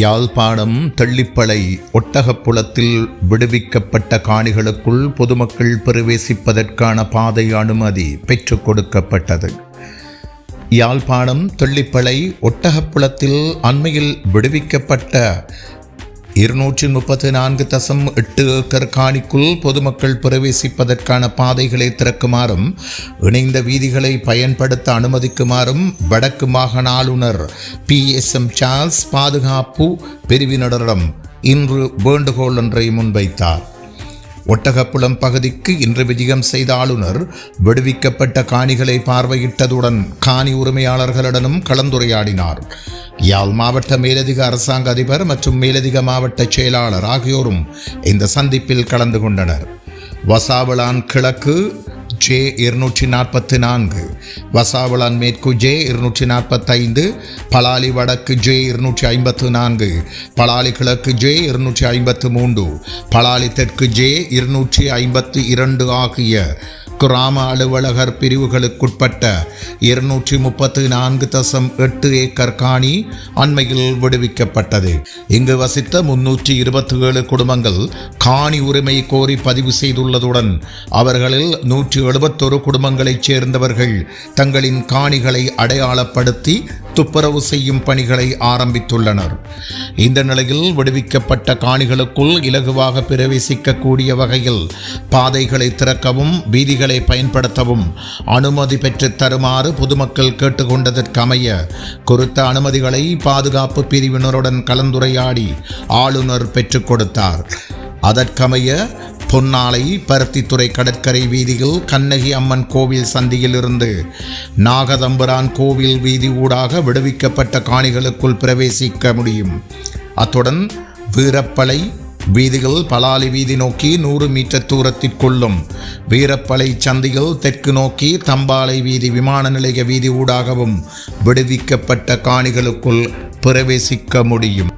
யாழ்ப்பாணம் தெள்ளிப்பளை ஒட்டகப்புலத்தில் விடுவிக்கப்பட்ட காணிகளுக்குள் பொதுமக்கள் பிரவேசிப்பதற்கான பாதை அனுமதி பெற்றுக் கொடுக்கப்பட்டது. யாழ்ப்பாணம் தெள்ளிப்பளை ஒட்டகப்புலத்தில் அண்மையில் விடுவிக்கப்பட்ட 234.8 ஏக்கர் காணிக்குள் பொதுமக்கள் பிரவேசிப்பதற்கான பாதைகளை திறக்குமாறும் இணைந்த வீதிகளை பயன்படுத்த அனுமதிக்குமாறும் வடக்கு மாகாண ஆளுநர் PSM சார்ல்ஸ் பாதுகாப்பு பிரிவினரிடம் இன்று வேண்டுகோள் ஒன்றை முன்வைத்தார். ஒட்டகப்புலம் பகுதிக்கு இன்று விஜயம் செய்த ஆளுநர் விடுவிக்கப்பட்ட காணிகளை பார்வையிட்டதுடன் காணி உரிமையாளர்களுடனும் கலந்துரையாடினார். யாழ் மாவட்ட மேலதிக அரசாங்க அதிபர் மற்றும் மேலதிக மாவட்ட செயலாளர் ஆகியோரும் இந்த சந்திப்பில் கலந்து கொண்டனர். வசாவளான் கிழக்கு J244, வசாவளான் மேற்கு J245, பலாலி வடக்கு J254, பலாலி கிழக்கு J253, பலாலி தெற்கு J252 ஆகிய கிராம அலுவலகர் பிரிவுகளுக்குட்பட்ட 234.8 ஏக்கர் காணி அண்மையில் விடுவிக்கப்பட்டது. இங்கு வசித்த 327 குடும்பங்கள் காணி உரிமை கோரி பதிவு செய்துள்ளதுடன் அவர்களில் 171 குடும்பங்களைச் சேர்ந்தவர்கள் தங்களின் காணிகளை அடையாளப்படுத்தி துப்புரவு செய்யும் பணிகளை ஆரம்பித்துள்ளனர். இந்த நிலையில் விடுவிக்கப்பட்ட காணிகளுக்குள் இலகுவாக பிரவேசிக்கக்கூடிய வகையில் பாதைகளை திறக்கவும் வீதிகளை பயன்படுத்தவும் அனுமதி பெற்று தருமாறு பொதுமக்கள் கேட்டுக்கொண்டதற்கமைய குறித்த அனுமதிகளை பாதுகாப்பு பிரிவினருடன் கலந்துரையாடி ஆளுநர் பெற்றுக் கொடுத்தார். அதற்கமைய பொன்னாலை பருத்தித்துறை கடற்கரை வீதியில் கண்ணகி அம்மன் கோவில் சந்தியிலிருந்து நாகதம்பரான் கோவில் வீதி ஊடாக விடுவிக்கப்பட்ட காணிகளுக்குள் பிரவேசிக்க முடியும். அத்துடன் வீரப்பளை வீதிகள் பலாலி வீதி நோக்கி 100 மீட்டர் தூரத்திற்குள்ளும் வீரப்பளை சந்தியில் தெற்கு நோக்கி தம்பாலை வீதி விமான நிலைய வீதி ஊடாகவும் விடுவிக்கப்பட்ட காணிகளுக்குள் பிரவேசிக்க முடியும்.